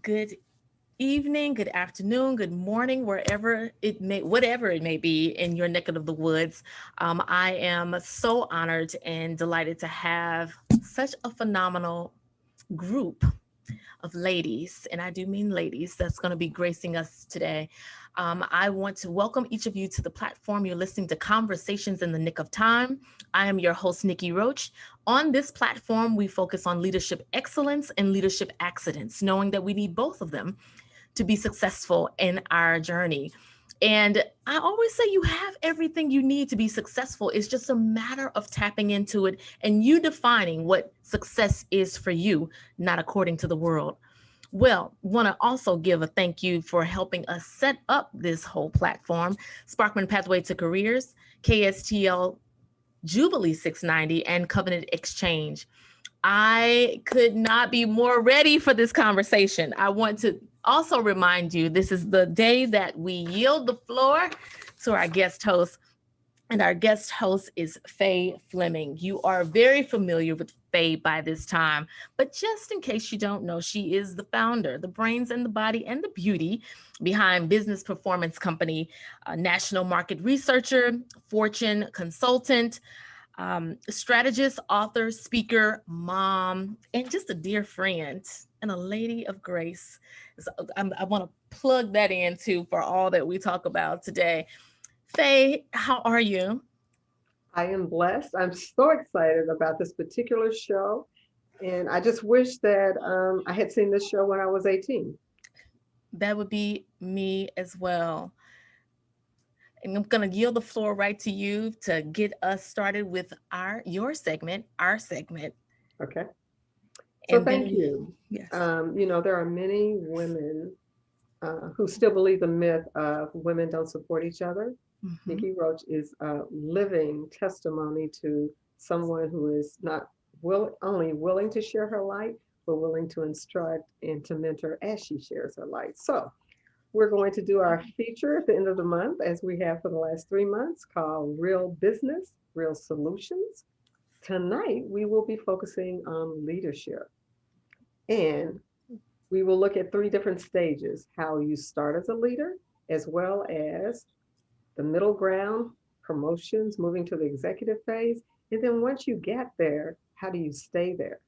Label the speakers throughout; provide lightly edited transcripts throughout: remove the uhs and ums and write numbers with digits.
Speaker 1: Good evening, good afternoon, good morning, whatever it may be in your neck of the woods. I am so honored and delighted to have such a phenomenal group of ladies, and I do mean ladies, that's going to be gracing us today. I want to welcome each of you to the platform. You're listening to Conversations in the Nick of Time. I am your host, Nikki Roach. On this platform, we focus on leadership excellence and leadership accidents, knowing that we need both of them to be successful in our journey. And I always say you have everything you need to be successful. It's just a matter of tapping into it and you defining what success is for you, not according to the world. Well, want to also give a thank you for helping us set up this whole platform. Sparkman Pathway to Careers, KSTL Jubilee 690, and Covenant Exchange. I could not be more ready for this conversation. I want to also remind you this is the day that we yield the floor to our guest host. And our guest host is Fay Fleming. You are very familiar with Fay by this time, but just in case you don't know, she is the founder, the brains and the body and the beauty behind Business Performance Company, a national market researcher, Fortune consultant, strategist, author, speaker, mom, and just a dear friend and a lady of grace. So I want to plug that in too for all that we talk about today. Faye, how are you?
Speaker 2: I am blessed. I'm so excited about this particular show. And I just wish that I had seen this show when I was 18.
Speaker 1: That would be me as well. And I'm going to yield the floor right to you to get us started with our segment.
Speaker 2: Okay. So
Speaker 1: And
Speaker 2: thank
Speaker 1: then,
Speaker 2: you.
Speaker 1: yes.
Speaker 2: There are many women who still believe the myth of women don't support each other.
Speaker 1: Mhm.
Speaker 2: Nikki Roach is a living testimony to someone who is not only willing to share her light, but willing to instruct and to mentor as she shares her light. So we're going to do our feature at the end of the month, as we have for the last 3 months, called Real Business, Real Solutions. Tonight, we will be focusing on leadership. And we will look at three different stages: how you start as a leader, as well as the middle ground, promotions, moving to the executive phase. And then once you get there, how do you stay there?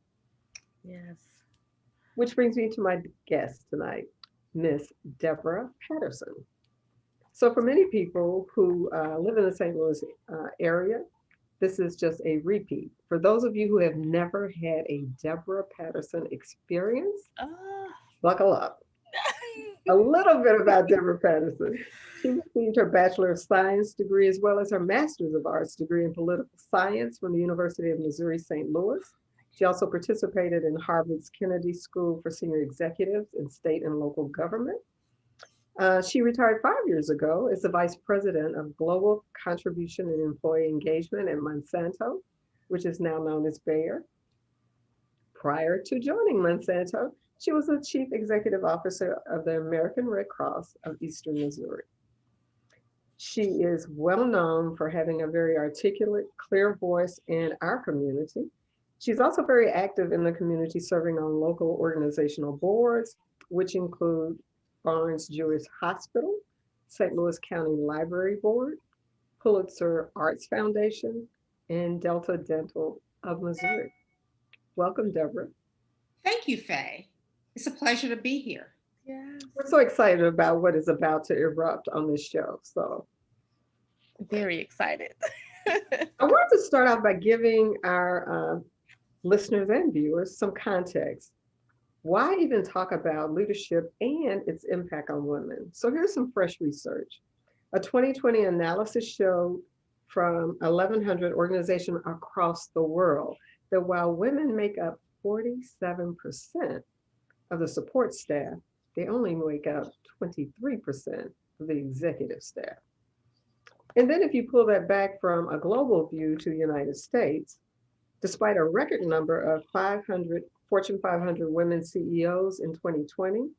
Speaker 1: Yes.
Speaker 2: Which brings me to my guest tonight, Miss Deborah Patterson. So, for many people who live in the St. Louis area, this is just a repeat. For those of you who have never had a Deborah Patterson experience,
Speaker 1: Ah.
Speaker 2: buckle up. A little bit about Deborah Patterson. She received her Bachelor of Science degree as well as her Master's of Arts degree in Political Science from the University of Missouri St. Louis. She also participated in Harvard's Kennedy School for Senior Executives in State and Local Government. She retired 5 years ago as the Vice President of Global Contribution and Employee Engagement at Monsanto, which is now known as Bayer. Prior to joining Monsanto, she was the Chief Executive Officer of the American Red Cross of Eastern Missouri. She is well known for having a very articulate, clear voice in our community. She's also very active in the community, serving on local organizational boards, which include Barnes Jewish Hospital, St. Louis County Library Board, Pulitzer Arts Foundation, and Delta Dental of Missouri. Welcome, Deborah.
Speaker 3: Thank you, Faye. It's a pleasure to be here.
Speaker 1: Yes.
Speaker 2: We're so excited about what is about to erupt on this show. So
Speaker 1: Very excited.
Speaker 2: I want to start off by giving our listeners and viewers some context. Why even talk about leadership and its impact on women? So here's some fresh research. A 2020 analysis showed from 1,100 organizations across the world that while women make up 47% of the support staff, they only make up 23% of the executive staff. And then if you pull that back from a global view to the United States, despite a record number of 500 Fortune 500 women CEOs in 2020,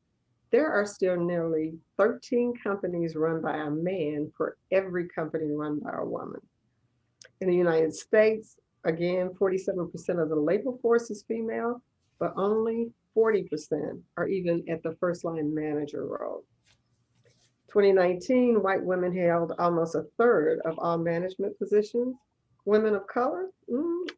Speaker 2: there are still nearly 13 companies run by a man for every company run by a woman. In the United States, again, 47% of the labor force is female, but only 40% are even at the first line manager role. 2019, white women held almost a third of all management positions. Women of color,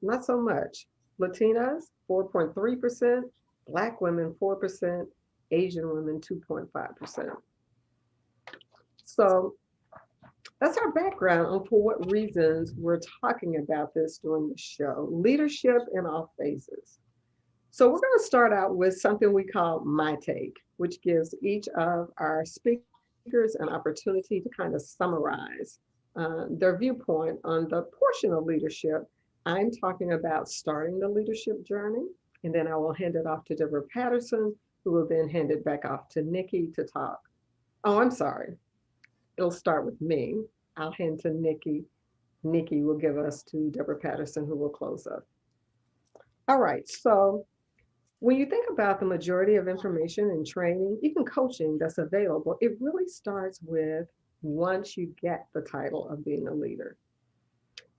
Speaker 2: not so much. Latinas, 4.3%, Black women, 4%, Asian women, 2.5%. So that's our background on for what reasons we're talking about this during the show. Leadership in all phases. So we're going to start out with something we call My Take, which gives each of our speakers an opportunity to kind of summarize their viewpoint on the portion of leadership. I'm talking about starting the leadership journey, and then I will hand it off to Deborah Patterson, who will then hand it back off to Nikki to talk. Oh, I'm sorry. It'll start with me. I'll hand to Nikki. Nikki will give us to Deborah Patterson, who will close up. All right, so when you think about the majority of information and training, even coaching that's available, it really starts with once you get the title of being a leader.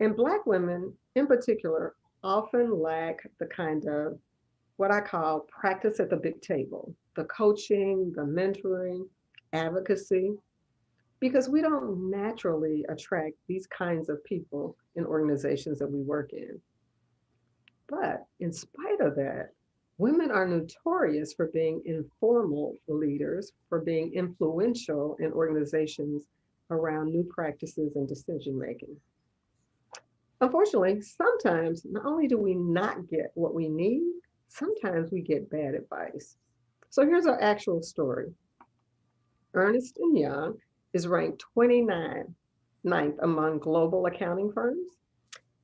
Speaker 2: And Black women in particular often lack the kind of what I call practice at the big table, the coaching, the mentoring, advocacy, because we don't naturally attract these kinds of people in organizations that we work in. But in spite of that, women are notorious for being informal leaders, for being influential in organizations around new practices and decision making. Unfortunately, sometimes not only do we not get what we need, sometimes we get bad advice. So here's our actual story. Ernst & Young is ranked 29th among global accounting firms.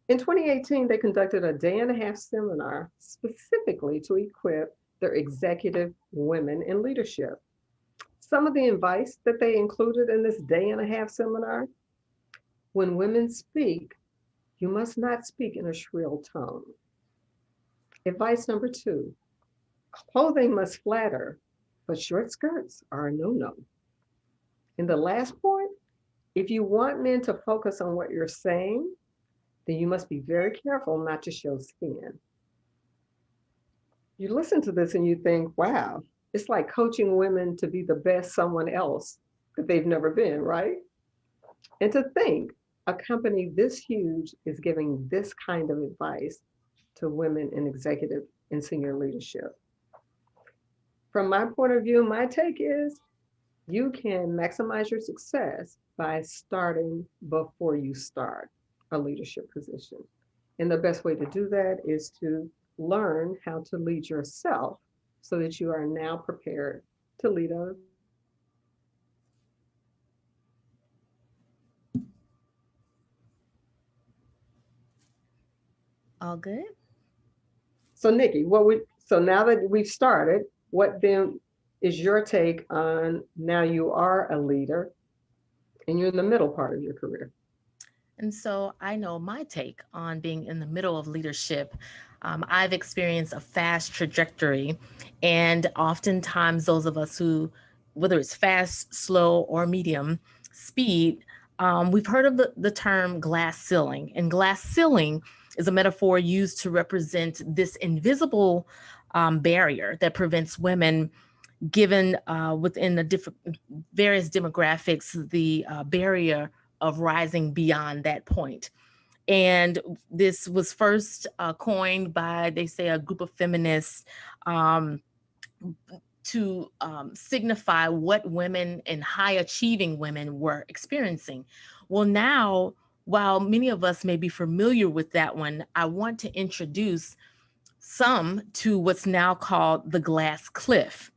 Speaker 2: In 2018, they conducted a day-and-a-half seminar specifically to equip their executive women in leadership. Some of the advice that they included in this day-and-a-half seminar: when women speak, you must not speak in a shrill tone. Advice number 2, clothing must flatter, but short skirts are a no-no. And the last point, if you want men to focus on what you're saying, then you must be very careful not to show skin. You listen to this and you think, wow, it's like coaching women to be the best someone else that they've never been, right? And to think a company this huge is giving this kind of advice to women in executive and senior leadership. From my point of view, my take is you can maximize your success by starting before you start a leadership position. And the best way to do that is to learn how to lead yourself so that you are now prepared to lead others.
Speaker 1: All good.
Speaker 2: So Nikki, so now that we've started, what then is your take on now you are a leader and you're in the middle part of your career?
Speaker 1: And so I know my take on being in the middle of leadership. I've experienced a fast trajectory, and oftentimes those of us who, whether it's fast, slow, or medium speed, we've heard of the term glass ceiling. And glass ceiling is a metaphor used to represent this invisible barrier that prevents women, given within the different various demographics, the barrier of rising beyond that point. And this was first coined by, they say, a group of feminists um, to signify what women and high achieving women were experiencing. Well, now, while many of us may be familiar with that one, I want to introduce some to what's now called the glass cliff.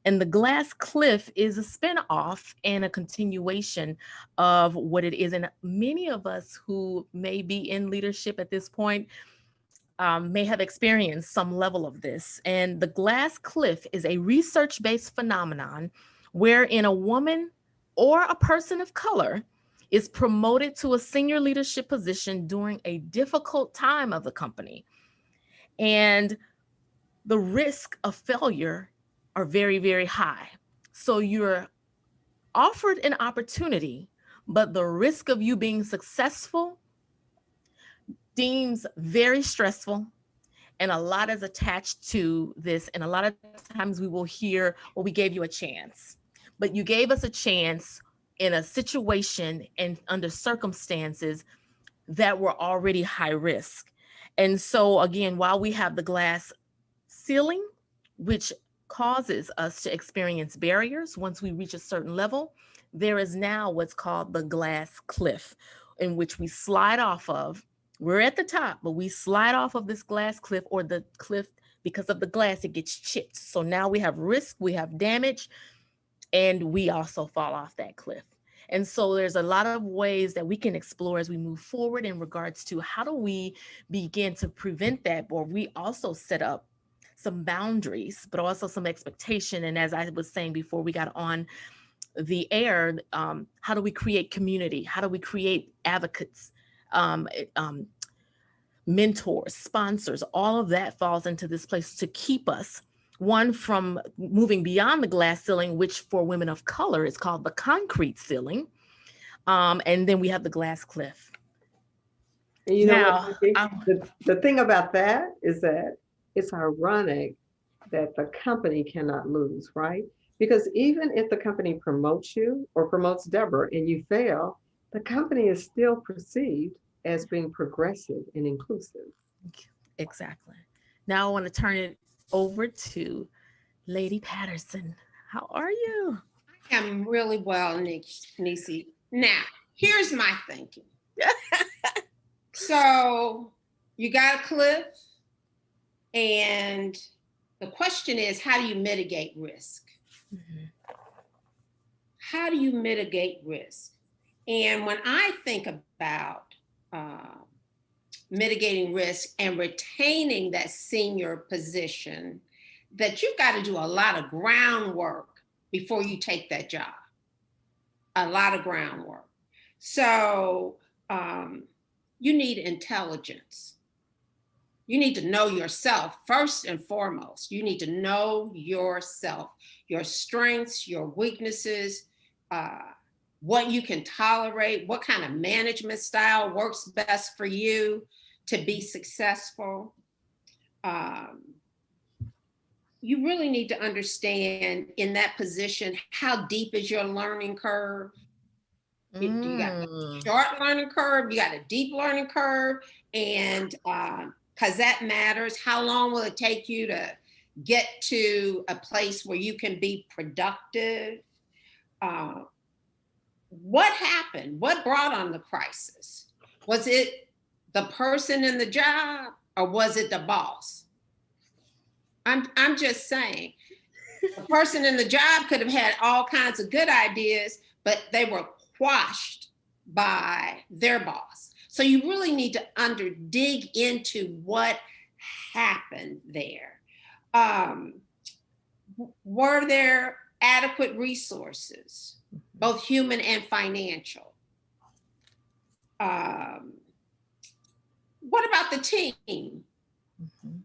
Speaker 1: And the glass cliff is a spin-off and a continuation of what it is. And many of us who may be in leadership at this point may have experienced some level of this. And the glass cliff is a research-based phenomenon wherein a woman or a person of color is promoted to a senior leadership position during a difficult time of the company. And the risk of failure are very, very high. So you're offered an opportunity, but the risk of you being successful deems very stressful And a lot is attached to this. And a lot of times we will hear, well, we gave you a chance, but you gave us a chance in a situation and under circumstances that were already high risk. And so, again, while we have the glass ceiling, which causes us to experience barriers once we reach a certain level, there is now what's called the glass cliff, in which we slide off of. We're at the top, but we slide off of this glass cliff, or the cliff, because of the glass, it gets chipped. So now we have risk, we have damage, and we also fall off that cliff. And so there's a lot of ways that we can explore as we move forward in regards to how do we begin to prevent that, or we also set up some boundaries, but also some expectation. And as I was saying before we got on the air, how do we create community? How do we create advocates, um, um, mentors, sponsors? All of that falls into this place to keep us, one, from moving beyond the glass ceiling, which for women of color is called the concrete ceiling. And then we have the glass cliff.
Speaker 2: And you know what,
Speaker 1: Now,
Speaker 2: Nikki? The thing about that is that it's ironic that the company cannot lose, right? Because even if the company promotes you or promotes Deborah and you fail, the company is still perceived as being progressive and inclusive.
Speaker 1: exactly. Now I want to turn it over to Lady Patterson. How are you?
Speaker 3: I am really well, Nisi. Now, here's my thinking. So you got a cliff, and the question is, how do you mitigate risk?
Speaker 1: Mhm.
Speaker 3: How do you mitigate risk? And when I think about mitigating risk and retaining that senior position, that you've got to do a lot of groundwork before you take that job. A lot of groundwork. So you need intelligence. You need to know yourself first and foremost. You need to know yourself, your strengths, your weaknesses, what you can tolerate, what kind of management style works best for you to be successful. You really need to understand in that position, how deep is your learning curve? You got a short learning curve, you got a deep learning curve, and because that matters. How long will it take you to get to a place where you can be productive? What happened? What brought on the crisis? Was it the person in the job, or was it the boss? I'm just saying, the person in the job could have had all kinds of good ideas, but they were quashed by their boss. So you really need to dig into what happened there. Were there adequate resources, both human and financial? What about the team?
Speaker 1: Mhm.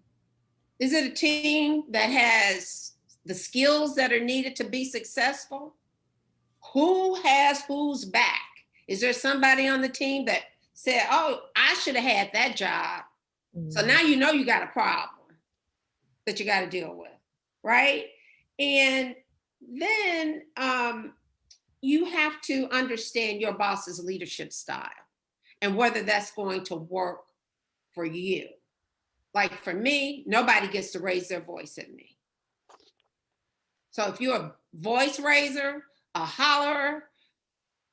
Speaker 3: Is it a team that has the skills that are needed to be successful? Who has whose back? Is there somebody on the team that said, oh, I should have had that job? So now you know you got a problem that you got to deal with, right? And then you have to understand your boss's leadership style and whether that's going to work for you. Like for me, nobody gets to raise their voice at me. So if you're a voice raiser, a hollerer,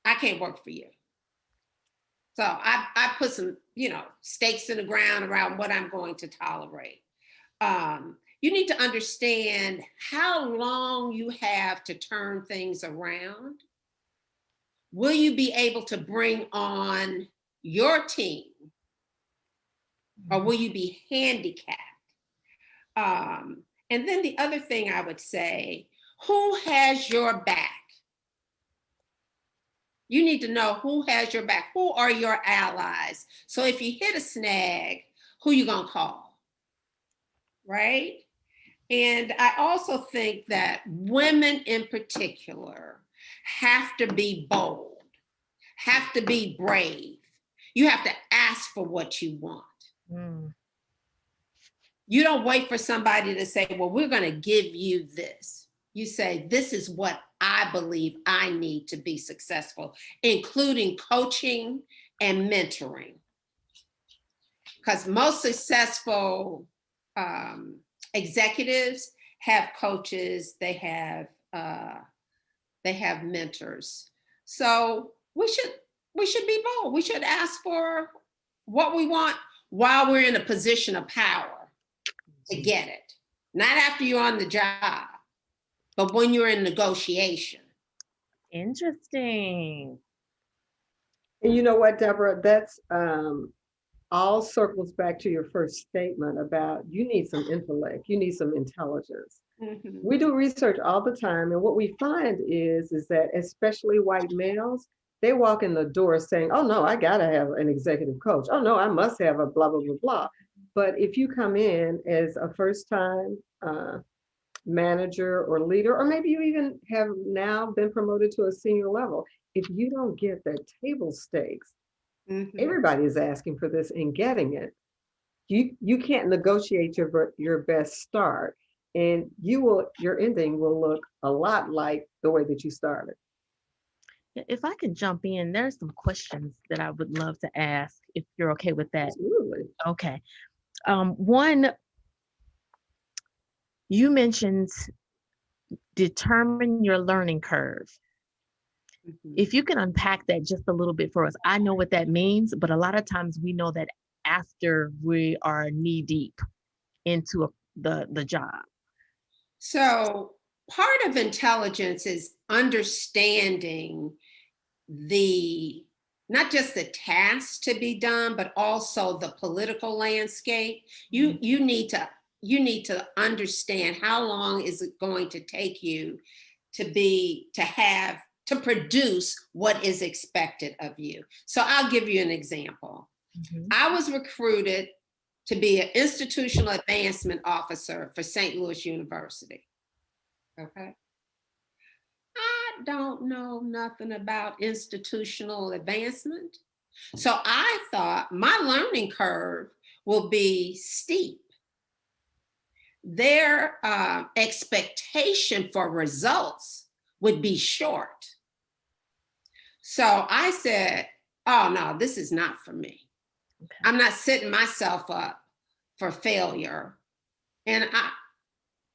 Speaker 3: I can't work for you. So I put some, stakes in the ground around what I'm going to tolerate. You need to understand how long you have to turn things around. Will you be able to bring on your team, or will you be handicapped? And then the other thing I would say, who has your back? You need to know who has your back. Who are your allies? So if you hit a snag, who you gonna call, right? And I also think that women in particular have to be bold, have to be brave. You have to ask for what you want.
Speaker 1: Mm.
Speaker 3: You don't wait for somebody to say, well, we're going to give you this. You say, this is what I believe I need to be successful, including coaching and mentoring. Because most successful executives have coaches, they have mentors. So we should be bold. We should ask for what we want while we're in a position of power to get it. Not after you're on the job, but when you're in negotiation.
Speaker 1: Interesting.
Speaker 2: And you know what, Deborah, that's all circles back to your first statement about you need some intellect, you need some intelligence.
Speaker 3: Mm-hmm.
Speaker 2: We do research all the time, and what we find is that especially white males, they walk in the door saying, oh no, I gotta have an executive coach. Oh no, I must have a blah, blah, blah, blah. But if you come in as a first time manager or leader, or maybe you even have now been promoted to a senior level, if you don't get that table stakes,
Speaker 3: Mm-hmm.
Speaker 2: everybody is asking for this and getting it. You can't negotiate your best start, and your ending will look a lot like the way that you started.
Speaker 1: If I could jump in, there's some questions that I would love to ask if you're okay with that.
Speaker 2: Absolutely.
Speaker 1: Okay. One, you mentioned determine your learning curve.
Speaker 3: Mm-hmm.
Speaker 1: If you can unpack that just a little bit for us, I know what that means, but a lot of times we know that after we are knee deep into the job.
Speaker 3: So part of intelligence is understanding not just the tasks to be done, but also the political landscape. You need to understand how long is it going to take you to produce what is expected of you. So I'll give you an example.
Speaker 1: Mm-hmm.
Speaker 3: I was recruited to be an institutional advancement officer for St. Louis University. Okay. I don't know nothing about institutional advancement. So I thought my learning curve will be steep. Their expectation for results would be short. So I said, oh no, this is not for me. Okay. I'm not setting myself up for failure.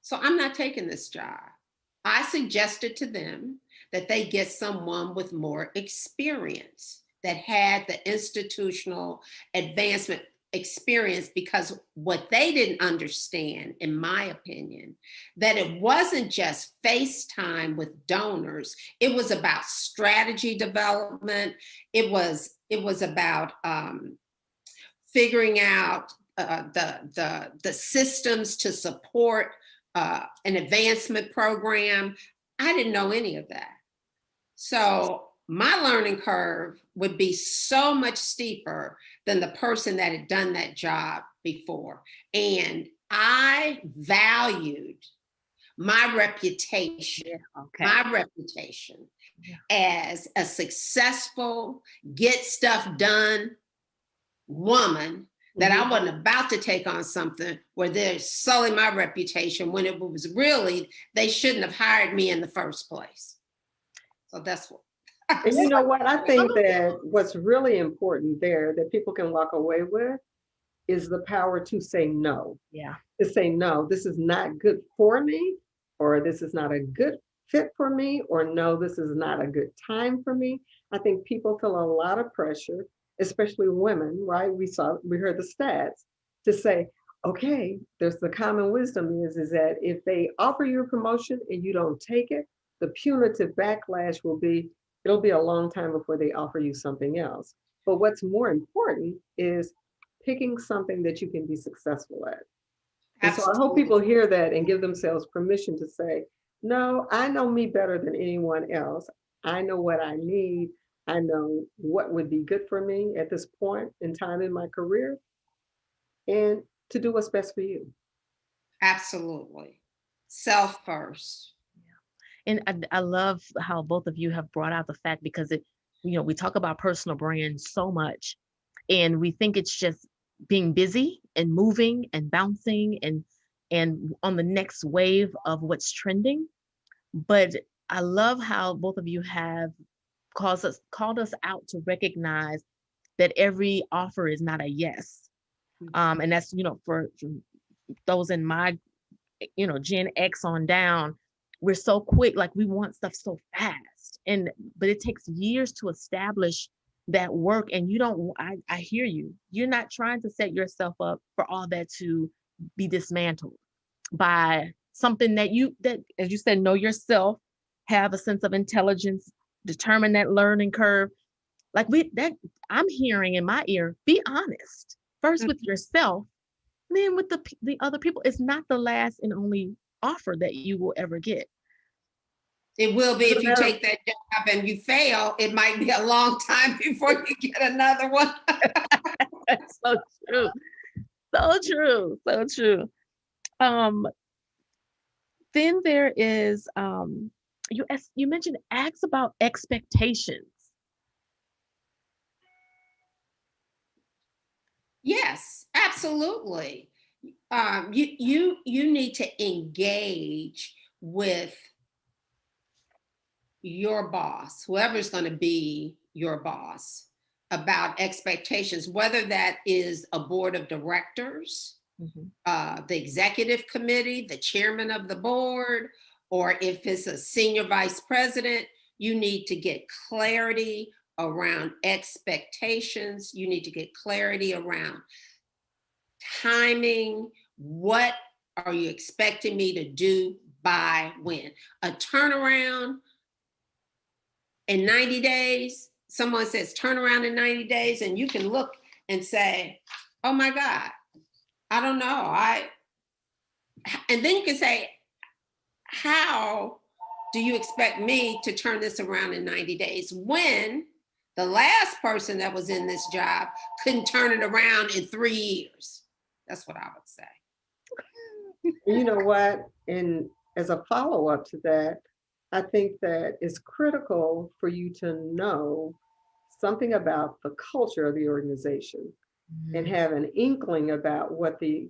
Speaker 3: So I'm not taking this job. I suggested to them that they get someone with more experience that had the institutional advancement experience, because what they didn't understand, in my opinion, that it wasn't just FaceTime with donors. It was about strategy development. It was about figuring out the systems to support an advancement program. I didn't know any of that. So my learning curve would be so much steeper than the person that had done that job before. And I valued my reputation, as a successful, get stuff done woman, that I wasn't about to take on something where they're sullying my reputation when it was really, they shouldn't have hired me in the first place. So that's what.
Speaker 2: And you know what? I think that what's really important there that people can walk away with is the power to say no.
Speaker 1: Yeah.
Speaker 2: To say, no, this is not good for me, or this is not a good fit for me, or no, this is not a good time for me. I think people feel a lot of pressure, especially women, right? We heard the stats to say, okay, there's the common wisdom is that if they offer you a promotion and you don't take it, the punitive backlash will be, it'll be a long time before they offer you something else. But what's more important is picking something that you can be successful at. And so I hope people hear that and give themselves permission to say, no, I know me better than anyone else. I know what I need. I know what would be good for me at this point in time in my career, and to do what's best for you.
Speaker 3: Absolutely. Self first.
Speaker 1: Yeah. And I love how both of you have brought out the fact, because we talk about personal brand so much, and we think it's just being busy and moving and bouncing and on the next wave of what's trending. But I love how both of you have called us out to recognize that every offer is not a yes. And that's, for those in my, Gen X on down, we're so quick, like we want stuff so fast. But it takes years to establish that work. And you don't, I hear you. You're not trying to set yourself up for all that to be dismantled by something that, as you said, know yourself, have a sense of intelligence, determine that learning curve. Like I'm hearing in my ear, be honest first with yourself, then with the other people. It's not the last and only offer that you will ever get.
Speaker 3: It will be
Speaker 2: As a
Speaker 3: if you
Speaker 2: matter of-
Speaker 3: take that job and you fail. It might be a long time before you get another one.
Speaker 1: That's so true. So true. So true. Then there is you mentioned acts about expectations.
Speaker 3: Yes, absolutely. You need to engage with your boss, whoever's going to be your boss, about expectations, whether that is a board of directors, the executive committee, the chairman of the board, or if it's a senior vice president. You need to get clarity around expectations. You need to get clarity around timing. What are you expecting me to do by when? A turnaround in 90 days, someone says turnaround in 90 days, and you can look and say, oh my God, I don't know. And then you can say, how do you expect me to turn this around in 90 days when the last person that was in this job couldn't turn it around in 3 years? That's what I would say.
Speaker 2: You know what? And as a follow-up to that, I think that it's critical for you to know something about the culture of the organization and have an inkling about what the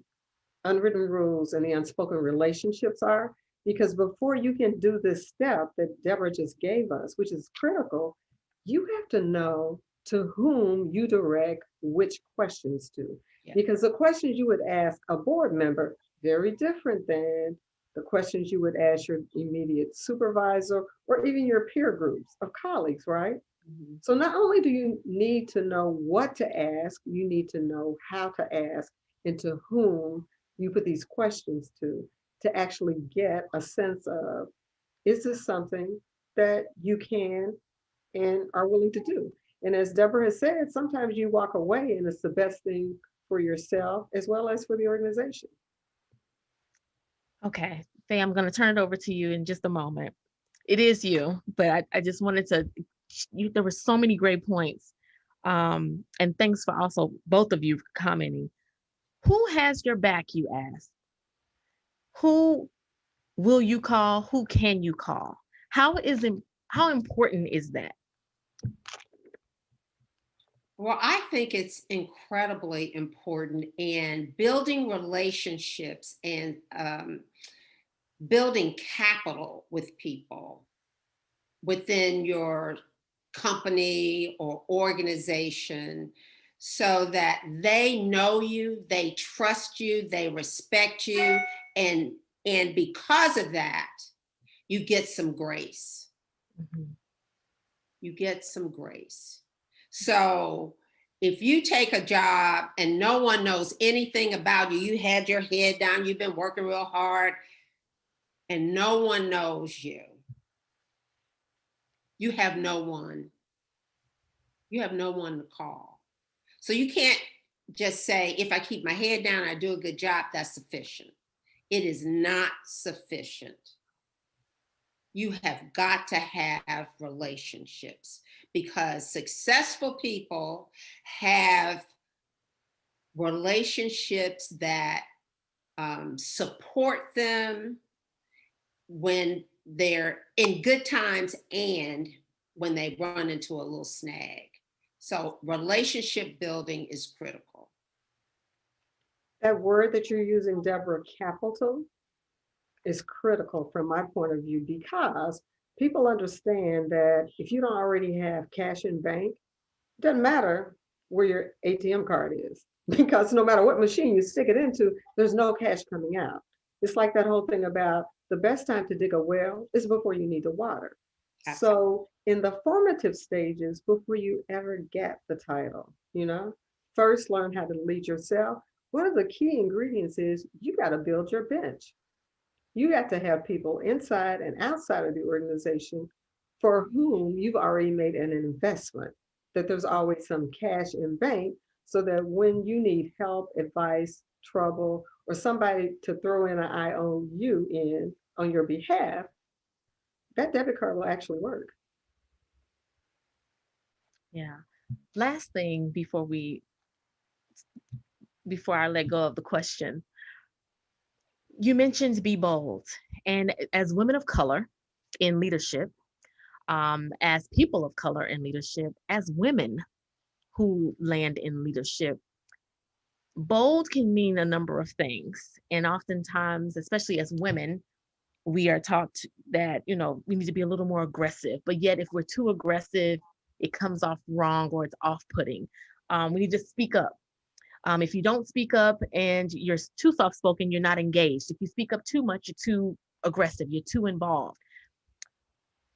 Speaker 2: unwritten rules and the unspoken relationships are. Because before you can do this step that Deborah just gave us, which is critical, you have to know to whom you direct which questions to.
Speaker 3: Yeah.
Speaker 2: Because the questions you would ask a board member, very different than the questions you would ask your immediate supervisor or even your peer groups of colleagues, right? So not only do you need to know what to ask, you need to know how to ask and to whom you put these questions to actually get a sense of, is this something that you can and are willing to do? And as Deborah has said, sometimes you walk away and it's the best thing for yourself as well as for the organization.
Speaker 1: Okay, Faye, I'm going to turn it over to you in just a moment. It is you, but I just wanted to, there were so many great points. And thanks for also both of you commenting. Who has your back, you ask? Who will you call? Who can you call? How important is that?
Speaker 3: Well, I think it's incredibly important, and building relationships and building capital with people within your company or organization so that they know you, they trust you, they respect you, and because of that, you get some grace. You get some grace. So if you take a job and no one knows anything about you, you had your head down, you've been working real hard, and no one knows you, you have no one. You have no one to call. So you can't just say, if I keep my head down, I do a good job, that's sufficient. It is not sufficient. You have got to have relationships, because successful people have relationships that support them when they're in good times and when they run into a little snag. So relationship building is critical.
Speaker 2: That word that you're using, Deborah, capital, is critical from my point of view because people understand that if you don't already have cash in bank, it doesn't matter where your ATM card is because no matter what machine you stick it into, there's no cash coming out. It's like that whole thing about the best time to dig a well is before you need the water.
Speaker 3: Absolutely.
Speaker 2: So in the formative stages, before you ever get the title, first learn how to lead yourself. One of the key ingredients is you got to build your bench. You got to have people inside and outside of the organization for whom you've already made an investment, that there's always some cash in bank so that when you need help, advice, trouble, or somebody to throw in an IOU in on your behalf, that debit card will actually work.
Speaker 1: Yeah. Last thing before I let go of the question, you mentioned be bold. And as women of color in leadership, as people of color in leadership, as women who land in leadership, bold can mean a number of things. And oftentimes, especially as women, we are taught that, we need to be a little more aggressive. But yet, if we're too aggressive, it comes off wrong or it's off putting. We need to speak up. If you don't speak up and you're too soft spoken, you're not engaged. If you speak up too much, you're too aggressive, you're too involved.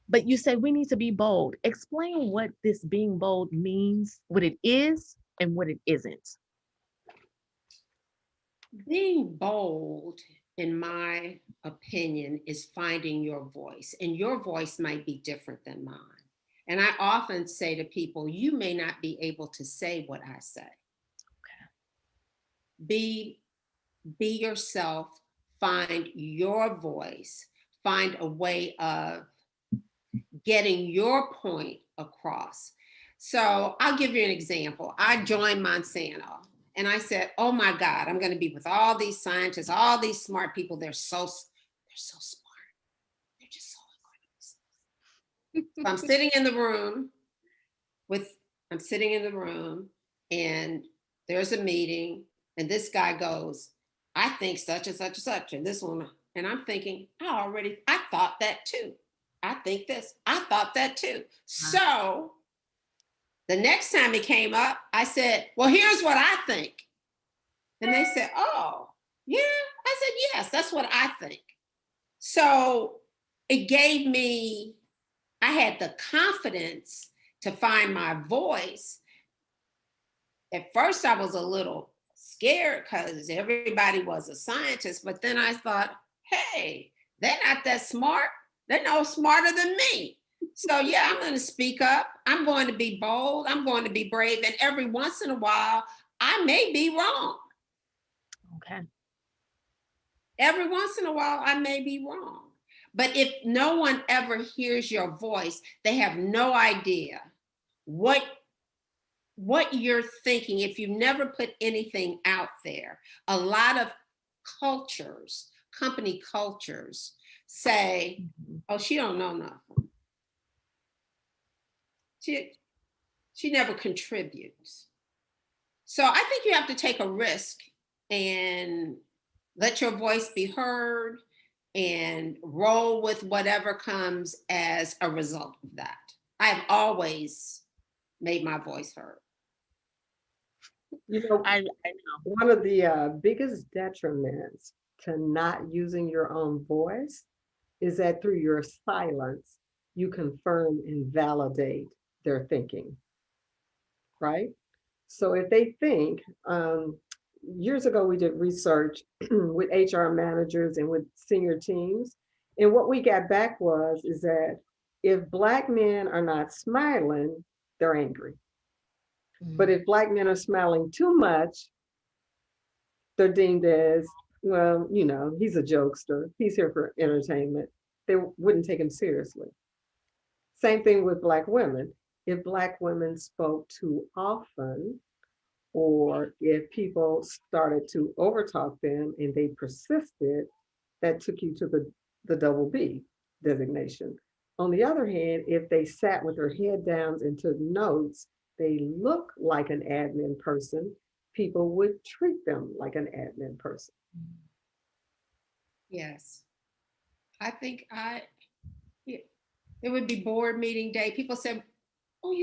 Speaker 1: But you say we need to be bold. Explain what this being bold means, what it is, and what it isn't.
Speaker 3: Being bold, in my opinion, is finding your voice, and your voice might be different than mine. And I often say to people, you may not be able to say what I say. Be yourself, find your voice, find a way of getting your point across. So I'll give you an example. I joined Monsanto and I said, oh my God, I'm going to be with all these scientists, all these smart people. They're so smart. They're just so incredible. So I'm sitting in the room and there's a meeting and this guy goes, I think such and such and such. And this one, and I'm thinking, I thought that too. I think this, I thought that too. So the next time it came up, I said, well, here's what I think. And they said, oh, yeah. I said, yes, that's what I think. So it gave me, I had the confidence to find my voice. At first, I was a little scared because everybody was a scientist, but then I thought, hey, they're not that smart. They're no smarter than me. So yeah, I'm going to speak up. I'm going to be bold. I'm going to be brave. And every once in a while, I may be wrong.
Speaker 1: Okay.
Speaker 3: Every once in a while, I may be wrong. But if no one ever hears your voice, they have no idea what you're thinking. If you never put anything out there, a lot of cultures, company cultures, say, oh, she don't know nothing. She never contributes. So I think you have to take a risk and let your voice be heard and roll with whatever comes as a result of that. I have always made my voice heard.
Speaker 1: I know.
Speaker 2: One of the biggest detriments to not using your own voice is that through your silence, you confirm and validate their thinking, right? So if they think, years ago, we did research with HR managers and with senior teams. And what we got back is that if Black men are not smiling, they're angry. But if Black men are smiling too much, they're deemed as, well, he's a jokester. He's here for entertainment. They wouldn't take him seriously. Same thing with Black women. If Black women spoke too often, or if people started to overtalk them and they persisted, that took you to the double B designation. On the other hand, if they sat with their head down and took notes, they look like an admin person. people would treat them like an admin person.
Speaker 3: Yes. I think it would be board meeting day. People said, oh,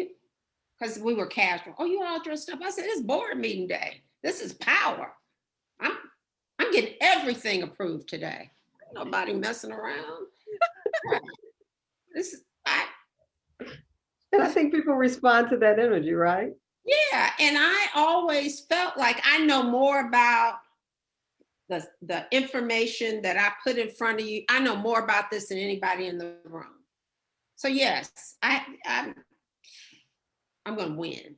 Speaker 3: because we were casual. Oh, you all dressed up. I said, it's board meeting day. This is power. I'm getting everything approved today. Nobody messing around. This is
Speaker 2: And I think people respond to that energy, right?
Speaker 3: yeah. And I always felt like I know more about the information that I put in front of you. I know more about this than anybody in the room. So yes, I'm going to win.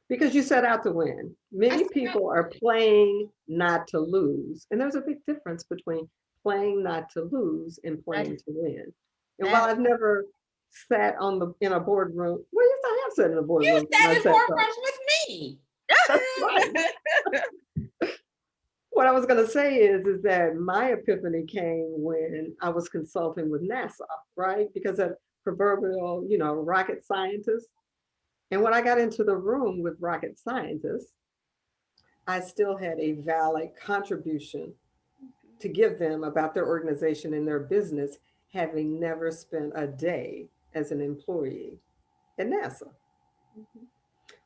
Speaker 2: Because you set out to win. Many people are playing not to lose. And there's a big difference between playing not to lose and playing to win. And while I've never sat in a boardroom, well, yes, I have sat in a boardroom.
Speaker 3: You sat in boardrooms with me.
Speaker 2: That's right. What I was going to say is that my epiphany came when I was consulting with NASA, right? Because of proverbial, rocket scientists. And when I got into the room with rocket scientists, I still had a valid contribution to give them about their organization and their business, having never spent a day as an employee at NASA.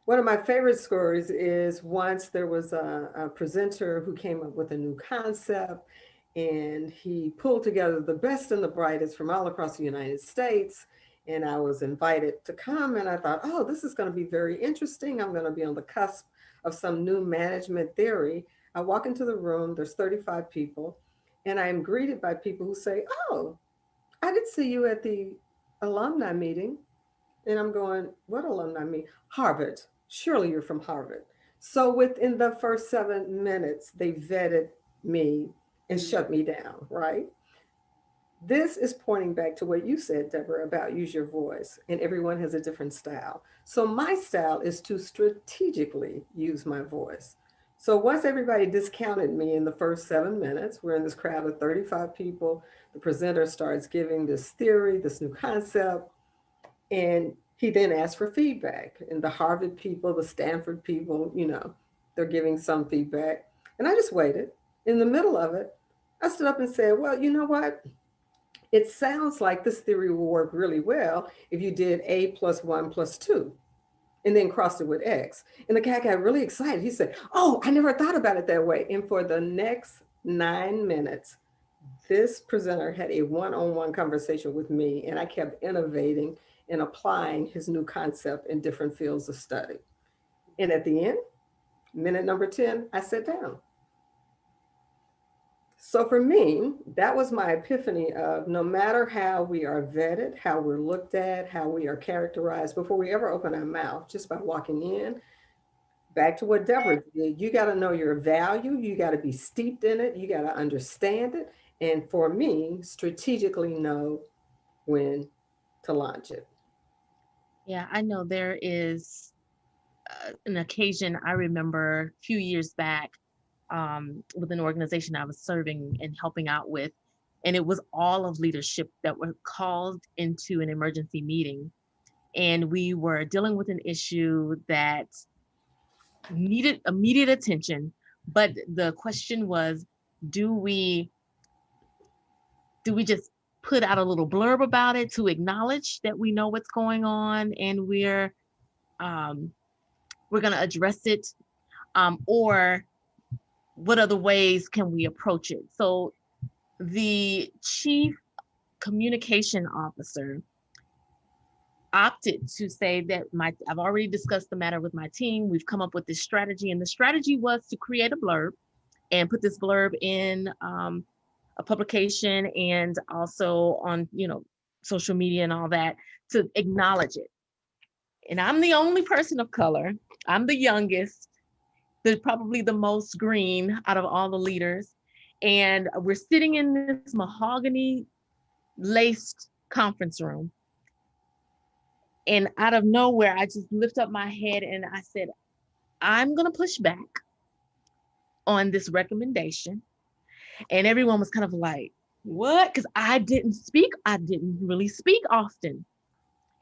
Speaker 2: One of my favorite stories is once there was a presenter who came up with a new concept, and he pulled together the best and the brightest from all across the United States. And I was invited to come, and I thought, oh, this is going to be very interesting. I'm going to be on the cusp of some new management theory. I walk into the room, there's 35 people, and I am greeted by people who say, oh, I did see you at the alumni meeting. And I'm going, what alumni meeting? Harvard. Surely you're from Harvard. So within the first 7 minutes, they vetted me and shut me down, right? This is pointing back to what you said, Deborah, about use your voice, and everyone has a different style. So my style is to strategically use my voice. So once everybody discounted me in the first 7 minutes, we're in this crowd of 35 people, the presenter starts giving this theory, this new concept, and he then asked for feedback. And the Harvard people, the Stanford people, they're giving some feedback. And I just waited. In the middle of it, I stood up and said, well, you know what? It sounds like this theory will work really well if you did A plus 1 plus 2 and then crossed it with X. And the guy got really excited. He said, oh, I never thought about it that way. And for the next 9 minutes, this presenter had a one-on-one conversation with me, and I kept innovating and applying his new concept in different fields of study. And at the end, minute number 10, I sat down. So for me, that was my epiphany of no matter how we are vetted, how we're looked at, how we are characterized before we ever open our mouth, just by walking in, back to what Deborah did, you got to know your value, you got to be steeped in it, you got to understand it. And for me, strategically know when to launch it.
Speaker 1: Yeah, I know there is an occasion I remember a few years back with an organization I was serving and helping out with. And it was all of leadership that were called into an emergency meeting. And we were dealing with an issue that needed immediate attention. But the question was, do we just put out a little blurb about it to acknowledge that we know what's going on and we're going to address it, or what other ways can we approach it? So the chief communication officer opted to say that I've already discussed the matter with my team. We've come up with this strategy, and the strategy was to create a blurb and put this blurb in a publication and also on, social media and all that to acknowledge it. And I'm the only person of color. I'm the youngest, probably the most green out of all the leaders. And we're sitting in this mahogany laced conference room. And out of nowhere, I just lift up my head and I said, I'm going to push back on this recommendation. And everyone was kind of like, what? Because I didn't really speak often.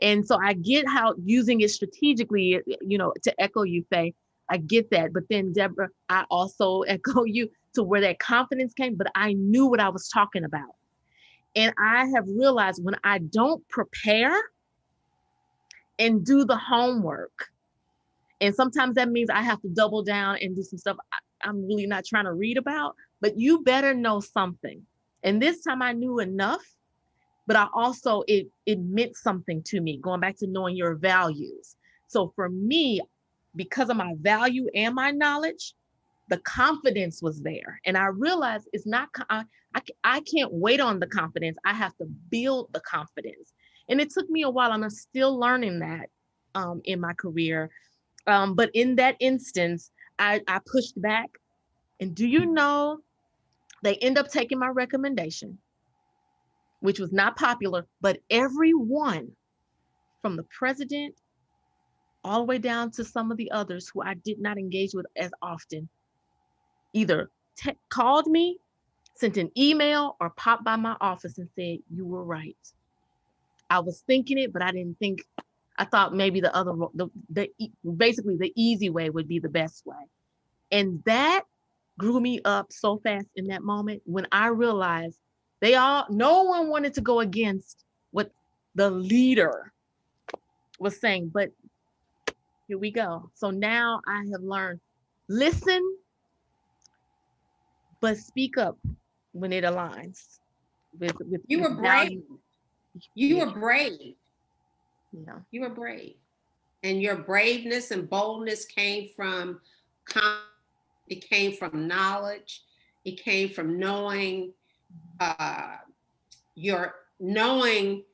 Speaker 1: And so I get how using it strategically, to echo you, Fay, I get that. But then, Deborah, I also echo you to where that confidence came, but I knew what I was talking about. And I have realized when I don't prepare and do the homework, and sometimes that means I have to double down and do some stuff I'm really not trying to read about, but you better know something. And this time I knew enough, but I also, it meant something to me, going back to knowing your values. So for me, because of my value and my knowledge, the confidence was there. And I realized it's not, I can't wait on the confidence. I have to build the confidence. And it took me a while. I'm still learning that in my career. But in that instance, I pushed back. And do you know, they end up taking my recommendation, which was not popular, but everyone from the president all the way down to some of the others who I did not engage with as often either called me, sent an email, or popped by my office and said, "You were right. I was thinking it, but I didn't think, I thought maybe the other, basically the easy way would be the best way." And that grew me up so fast in that moment when I realized no one wanted to go against what the leader was saying, but here we go. So now I have learned, listen, but speak up when it aligns
Speaker 3: You
Speaker 1: with
Speaker 3: were brave.
Speaker 1: value.
Speaker 3: You
Speaker 1: Yeah,
Speaker 3: were brave.
Speaker 1: yeah.
Speaker 3: You were brave. And your braveness and boldness came from it came from knowledge. It came from knowing uh, your knowing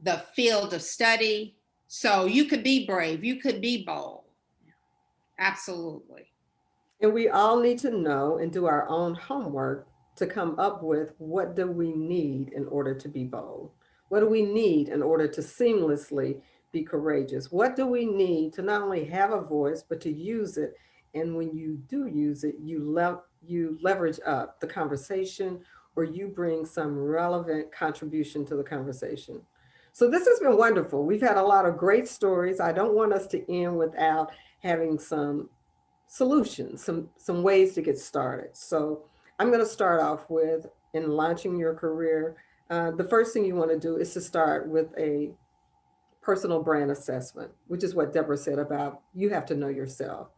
Speaker 3: the field of study. So you could be brave. You could be bold. Absolutely.
Speaker 2: And we all need to know and do our own homework to come up with what do we need in order to be bold? What do we need in order to seamlessly be courageous? What do we need to not only have a voice, but to use it? And when you do use it, you leverage up the conversation or you bring some relevant contribution to the conversation. So this has been wonderful. We've had a lot of great stories. I don't want us to end without having some solutions, some ways to get started. So I'm going to start off with in launching your career. The first thing you want to do is to start with a personal brand assessment, which is what Deborah said about you have to know yourself.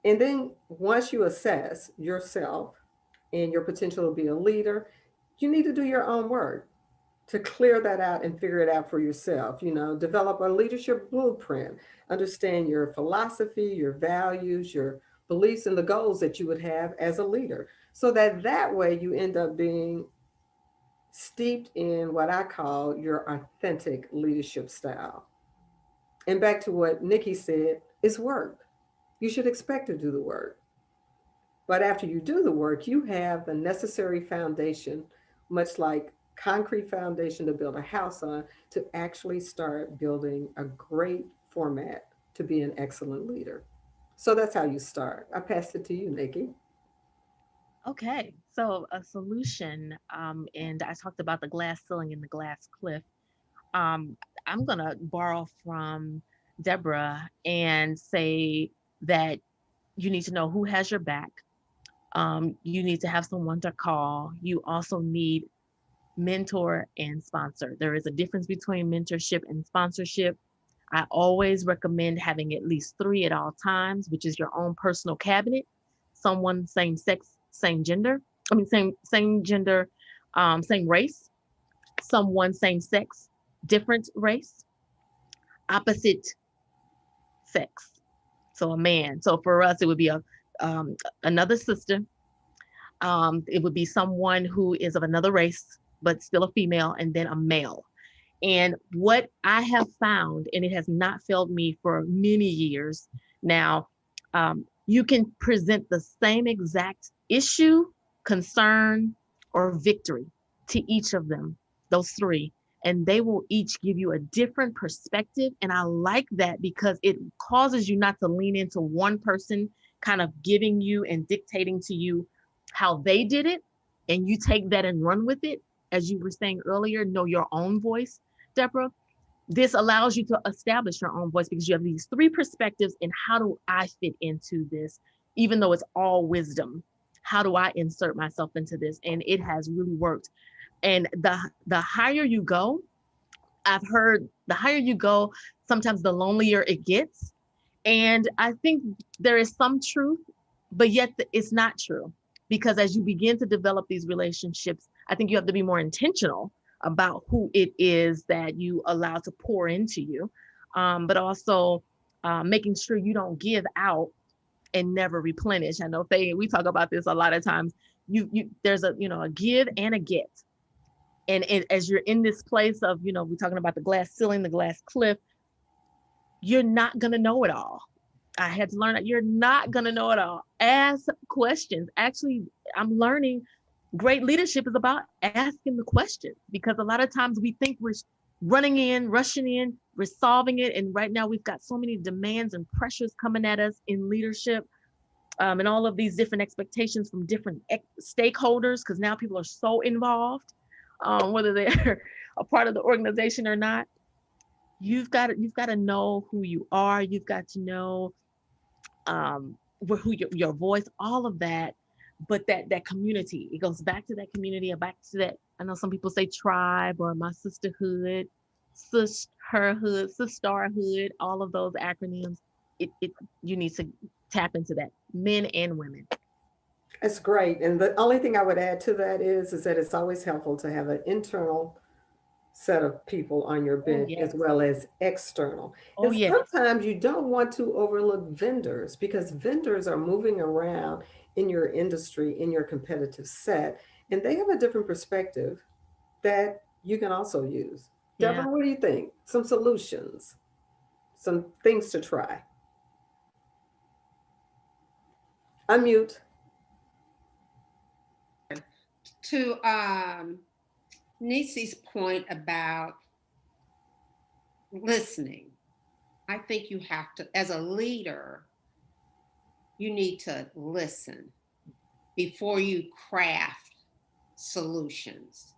Speaker 2: And then once you assess yourself and your potential to be a leader, you need to do your own work to clear that out and figure it out for yourself. You know, develop a leadership blueprint, understand your philosophy, your values, your beliefs, and the goals that you would have as a leader, so that that way you end up being steeped in what I call your authentic leadership style. And back to what Nikki said, is work. You should expect to do the work. But after you do the work, you have the necessary foundation, much like concrete foundation to build a house on, to actually start building a great format to be an excellent leader. So that's how you start. I pass it to you, Nikki.
Speaker 1: Okay, so a solution, and I talked about the glass ceiling and the glass cliff. Um, I'm gonna borrow from Deborah and say that you need to know who has your back. You need to have someone to call. You also need mentor and sponsor. There is a difference between mentorship and sponsorship. I always recommend having at least three at all times, which is your own personal cabinet, someone same sex, same gender. I mean, same gender, same race, someone same sex, different race, opposite sex. So a man. So for us, it would be um, another sister. It would be someone who is of another race, but still a female, and then a male. And what I have found, and it has not failed me for many years now, you can present the same exact issue, concern, or victory to each of them, those three, and they will each give you a different perspective. And I like that because it causes you not to lean into one person kind of giving you and dictating to you how they did it. And you take that and run with it. As you were saying earlier, know your own voice, Deborah. This allows you to establish your own voice because you have these three perspectives. And how do I fit into this? Even though it's all wisdom, how do I insert myself into this? And it has really worked. And the higher you go, I've heard the higher you go, sometimes the lonelier it gets. And I think there is some truth, but yet it's not true. Because as you begin to develop these relationships, I think you have to be more intentional about who it is that you allow to pour into you, but also making sure you don't give out and never replenish. I know we talk about this a lot of times. There's a give and a get. And as you're in this place of, we're talking about the glass ceiling, the glass cliff, you're not going to know it all. I had to learn that you're not going to know it all. Ask questions. Actually, I'm learning great leadership is about asking the questions, because a lot of times we think we're running in, rushing in, we're solving it. And right now we've got so many demands and pressures coming at us in leadership, and all of these different expectations from different stakeholders, because now people are so involved, whether they're a part of the organization or not. You've got to know who you are. You've got to know who your voice, all of that. But that community, it goes back to that community, or back to that. I know some people say tribe or my sisterhood, sisterhood, all of those acronyms. You need to tap into that, men and women.
Speaker 2: That's great. And the only thing I would add to that is that it's always helpful to have an internal set of people on your
Speaker 1: Oh
Speaker 2: bench as
Speaker 1: yes.
Speaker 2: well as external.
Speaker 1: Oh
Speaker 2: And
Speaker 1: yes.
Speaker 2: sometimes you don't want to overlook vendors, because vendors are moving around in your industry, in your competitive set, and they have a different perspective that you can also use.
Speaker 1: Yeah.
Speaker 2: Deborah, what do you think? Some solutions, some things to try. Unmute.
Speaker 3: To Nisi's point about listening, I think you have to, as a leader, you need to listen before you craft solutions.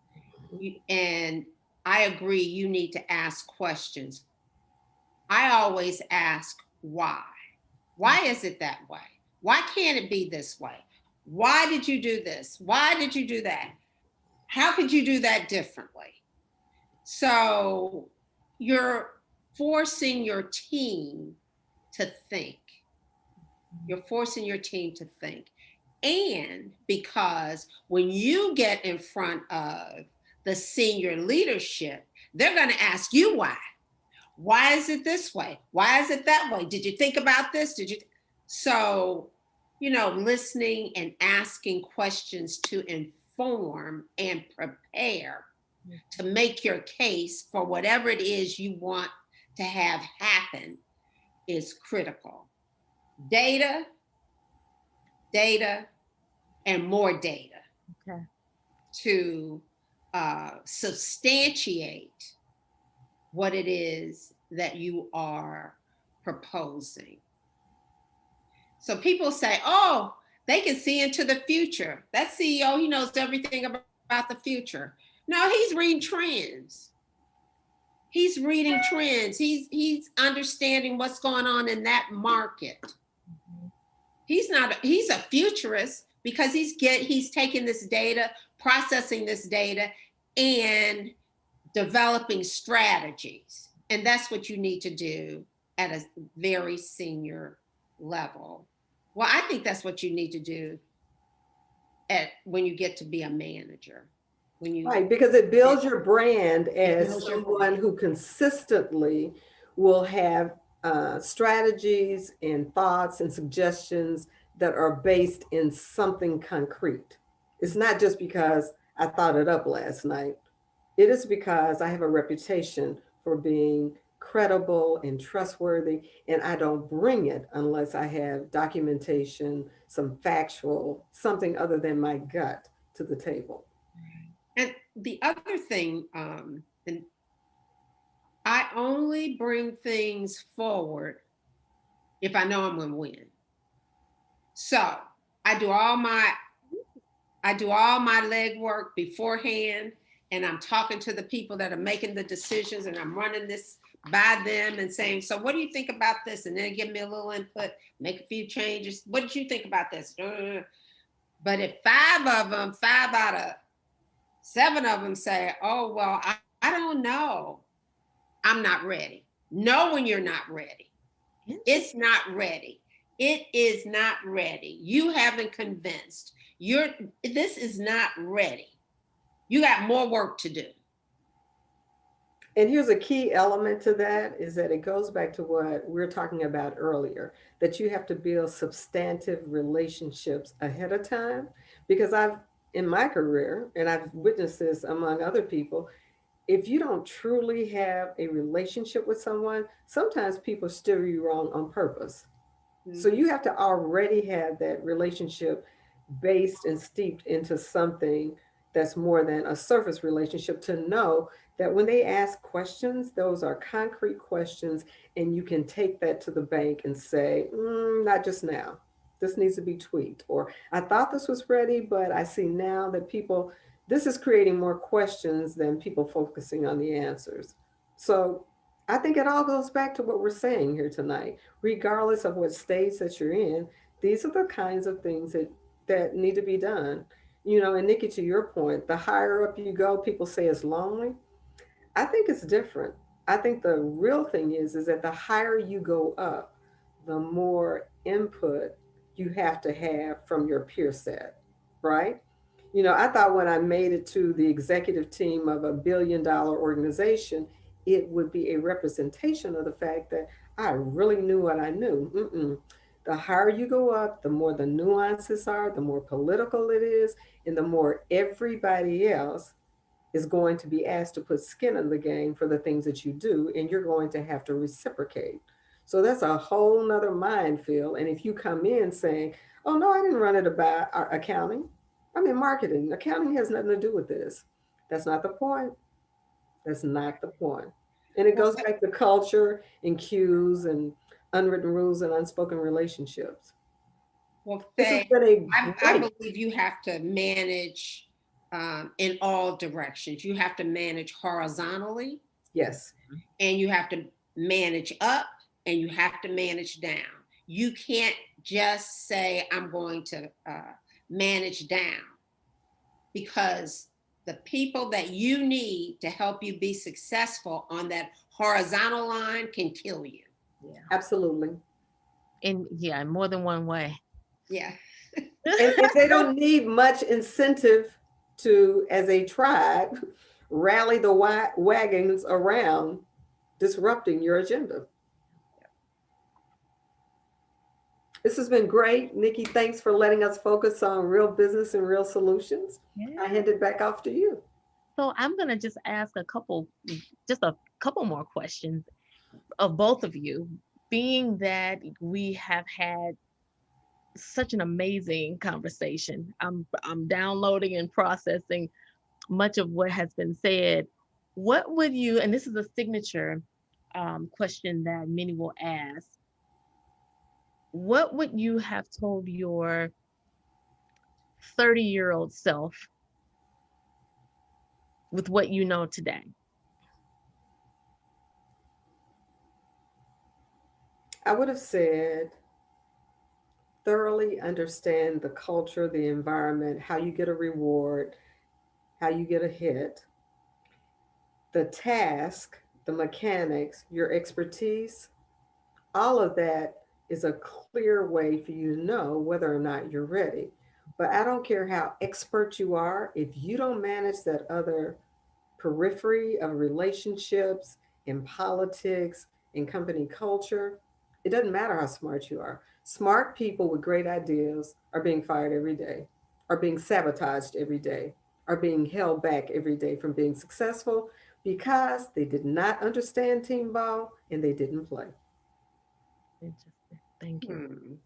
Speaker 3: And I agree, you need to ask questions. I always ask why. Why is it that way? Why can't it be this way? Why did you do this? Why did you do that? How could you do that differently? So you're forcing your team to think. You're forcing your team to think. And because when you get in front of the senior leadership, they're going to ask you why. Why is it this way? Why is it that way? Did you think about this? Did you? So, listening and asking questions to inform and prepare to make your case for whatever it is you want to have happen is critical. Data, data, and more data.
Speaker 1: Okay.
Speaker 3: To substantiate what it is that you are proposing. So people say, oh, they can see into the future. That CEO, he knows everything about the future. No, he's reading trends. He's reading trends. He's understanding what's going on in that market. He's a futurist because he's taking this data, processing this data, and developing strategies. And that's what you need to do at a very senior level. Well, I think that's what you need to do when you get to be a manager.
Speaker 2: Right, because it builds your brand as someone who consistently will have strategies and thoughts and suggestions that are based in something concrete. It's not just because I thought it up last night. It is because I have a reputation for being credible and trustworthy, and I don't bring it unless I have documentation, some factual, something other than my gut to the table.
Speaker 3: And the other thing, and I only bring things forward if I know I'm going to win. So I do all my legwork beforehand, and I'm talking to the people that are making the decisions, and I'm running this by them and saying, so what do you think about this? And then give me a little input, make a few changes. What did you think about this? But if five out of seven of them say, oh, well, I don't know, I'm not ready. Know when you're not ready. It's not ready. It is not ready. You haven't convinced. This is not ready. You got more work to do.
Speaker 2: And here's a key element to that is that it goes back to what we were talking about earlier, that you have to build substantive relationships ahead of time. Because in my career, and I've witnessed this among other people, if you don't truly have a relationship with someone, sometimes people steer you wrong on purpose. So you have to already have that relationship based and steeped into something that's more than a surface relationship to know that when they ask questions, those are concrete questions, and you can take that to the bank and say, not just now. This needs to be tweaked. Or I thought this was ready, but I see now that this is creating more questions than people focusing on the answers. So I think it all goes back to what we're saying here tonight. Regardless of what stage that you're in, these are the kinds of things that need to be done. And Nikki, to your point, the higher up you go, people say it's lonely. I think it's different. I think the real thing is that the higher you go up, the more input you have to have from your peer set, right? I thought when I made it to the executive team of a $1 billion organization, it would be a representation of the fact that I really knew what I knew. The higher you go up, the more the nuances are, the more political it is, and the more everybody else is going to be asked to put skin in the game for the things that you do, and you're going to have to reciprocate. So that's a whole nother minefield. And if you come in saying, oh no, I didn't run it about accounting, I'm in marketing. Accounting has nothing to do with this. That's not the point. That's not the point. And it goes back to culture and cues and unwritten rules and unspoken relationships.
Speaker 3: Well,
Speaker 2: This has
Speaker 3: Faye,
Speaker 2: been a
Speaker 3: I
Speaker 2: great.
Speaker 3: believe you have to manage in all directions. You have to manage horizontally,
Speaker 2: Yes.
Speaker 3: and you have to manage up, and you have to manage down. You can't just say, I'm going to manage down, because the people that you need to help you be successful on that horizontal line can kill you.
Speaker 1: Yeah.
Speaker 2: Absolutely.
Speaker 1: In more than one way.
Speaker 3: Yeah.
Speaker 2: And they don't need much incentive to, as a tribe, rally the wagons around disrupting your agenda. This has been great. Nikki, thanks for letting us focus on real business and real solutions. I hand it back off to you.
Speaker 1: So I'm gonna just ask just a couple more questions of both of you, being that we have had such an amazing conversation. I'm downloading and processing much of what has been said. What would you, and this is a signature question that many will ask, what would you have told your 30-year-old self with what you know today?
Speaker 2: I would have said, thoroughly understand the culture, the environment, how you get a reward, how you get a hit, the task, the mechanics, your expertise. All of that is a clear way for you to know whether or not you're ready. But I don't care how expert you are, if you don't manage that other periphery of relationships in politics, in company culture, it doesn't matter how smart you are. Smart people with great ideas are being fired every day, are being sabotaged every day, are being held back every day from being successful because they did not understand team ball and they didn't play.
Speaker 1: Interesting. Thank you.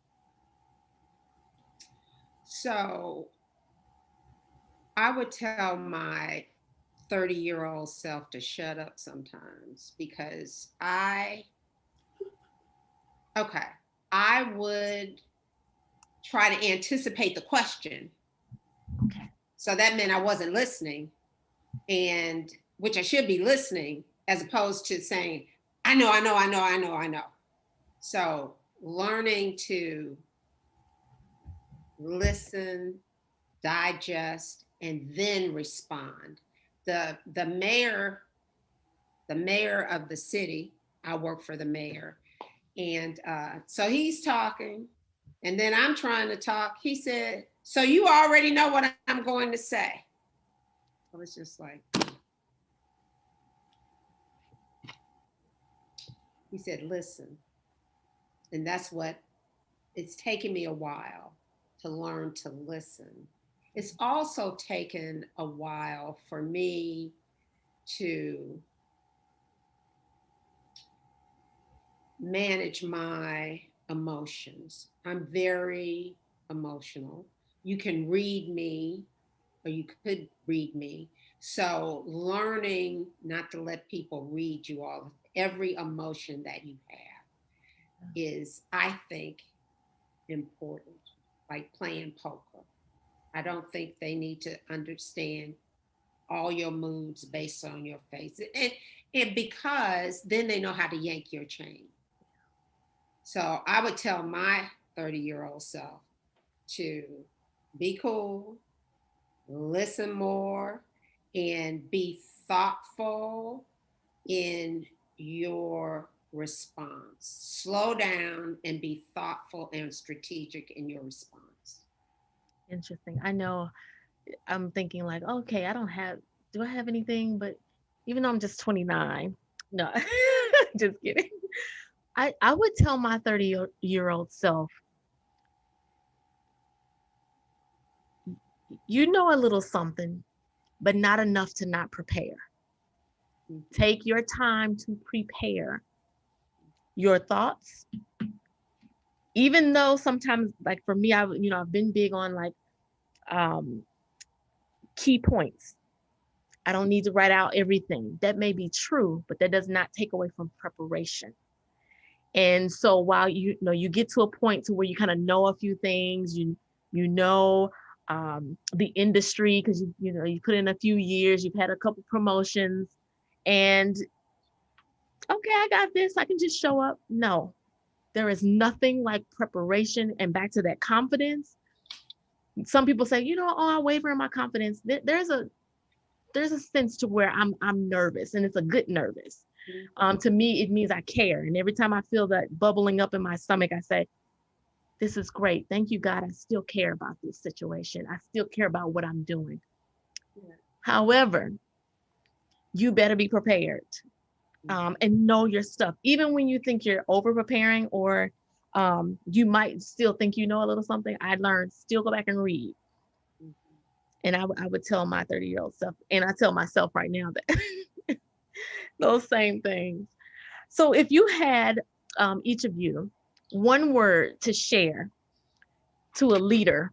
Speaker 3: So I would tell my 30-year-old self to shut up sometimes, because I would try to anticipate the question.
Speaker 1: Okay.
Speaker 3: So that meant I wasn't listening. and which I should be listening as opposed to saying, I know, I know, I know, I know, I know. So learning to listen, digest, and then respond. The mayor, the mayor of the city, I work for the mayor, and so he's talking, and then I'm trying to talk. He said, "So you already know what I'm going to say." I was just like, he said, "Listen," and that's what it's taken me a while to learn to listen. It's also taken a while for me to manage my emotions. I'm very emotional. You can read me, or you could read me. So, learning not to let people read you all, every emotion that you have is, I think, important, like playing poker. I don't think they need to understand all your moods based on your face. And because then they know how to yank your chain. So I would tell my 30-year-old self to be cool, listen more, and be thoughtful in your response. Slow down and be thoughtful and strategic in your response.
Speaker 1: Interesting. I know I'm thinking like, okay, do I have anything? But even though I'm just 29, no, just kidding. I would tell my 30-year-old self, you know a little something, but not enough to not prepare.
Speaker 3: Mhm.
Speaker 1: Take your time to prepare your thoughts. Even though sometimes, like for me, I've been big on like um, key points. I don't need to write out everything. That may be true, but that does not take away from preparation. And so while you get to a point to where you kind of know a few things, you know the industry because you put in a few years, you've had a couple promotions, and okay, I got this. I can just show up. No, there is nothing like preparation. And back to that confidence. Some people say, oh, I waver in my confidence. There's a sense to where I'm nervous, and it's a good nervous. To me, it means I care. And every time I feel that bubbling up in my stomach, I say, this is great. Thank you, God. I still care about this situation. I still care about what I'm doing.
Speaker 3: Yeah.
Speaker 1: However, you better be prepared and know your stuff. Even when you think you're over preparing or you might still think you know a little something, I learned still go back and read. And I would tell my 30-year-old self, and I tell myself right now that those same things. So if you had each of you one word to share to a leader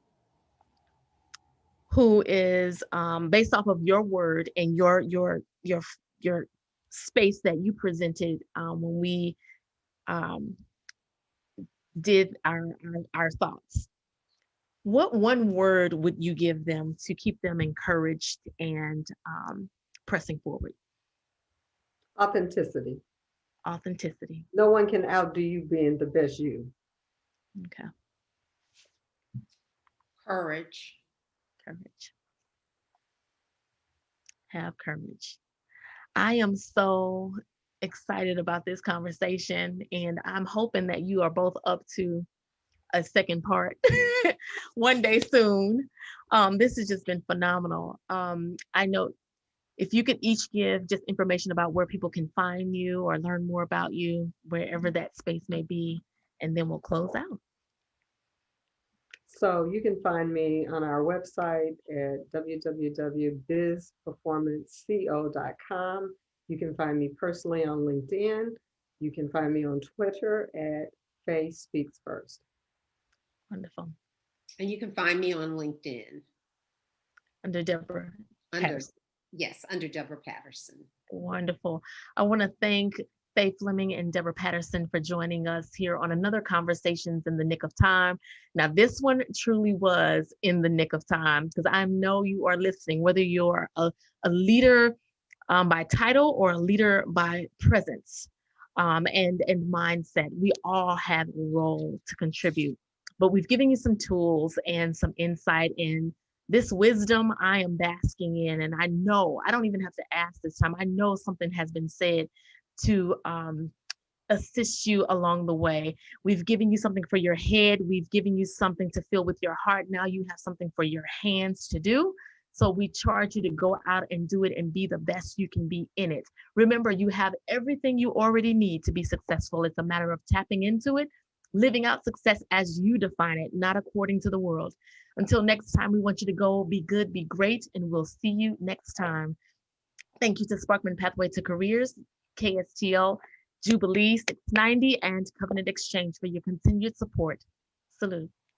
Speaker 1: who is based off of your word and your space that you presented when we um, did our thoughts. What one word would you give them to keep them encouraged and pressing forward?
Speaker 2: Authenticity.
Speaker 1: Authenticity.
Speaker 2: No one can outdo you being the best you.
Speaker 1: Okay.
Speaker 3: Courage.
Speaker 1: Courage. Have courage. I am so excited about this conversation, and I'm hoping that you are both up to a second part one day soon. This has just been phenomenal. I know if you could each give just information about where people can find you or learn more about you, wherever that space may be, and then we'll close out.
Speaker 2: So you can find me on our website at www.bizperformanceco.com. You can find me personally on LinkedIn. You can find me on Twitter at Fay Speaks First.
Speaker 1: Wonderful.
Speaker 3: And you can find me on LinkedIn
Speaker 1: Under Deborah
Speaker 3: under,
Speaker 1: Patterson.
Speaker 3: yes, under Deborah Patterson.
Speaker 1: Wonderful. I want to thank Fay Fleming and Deborah Patterson for joining us here on another Conversations in the Nick of Time. Now, this one truly was in the nick of time because I know you are listening, whether you're a leader by title or a leader by presence and mindset. We all have a role to contribute, but we've given you some tools and some insight in this wisdom I am basking in. And I know I don't even have to ask this time. I know something has been said to assist you along the way. We've given you something for your head. We've given you something to fill with your heart. Now you have something for your hands to do. So we charge you to go out and do it and be the best you can be in it. Remember, you have everything you already need to be successful. It's a matter of tapping into it, living out success as you define it, not according to the world. Until next time, we want you to go be good, be great, and we'll see you next time. Thank you to Sparkman Pathway to Careers, KSTL, Jubilee 690, and Covenant Exchange for your continued support. Salute.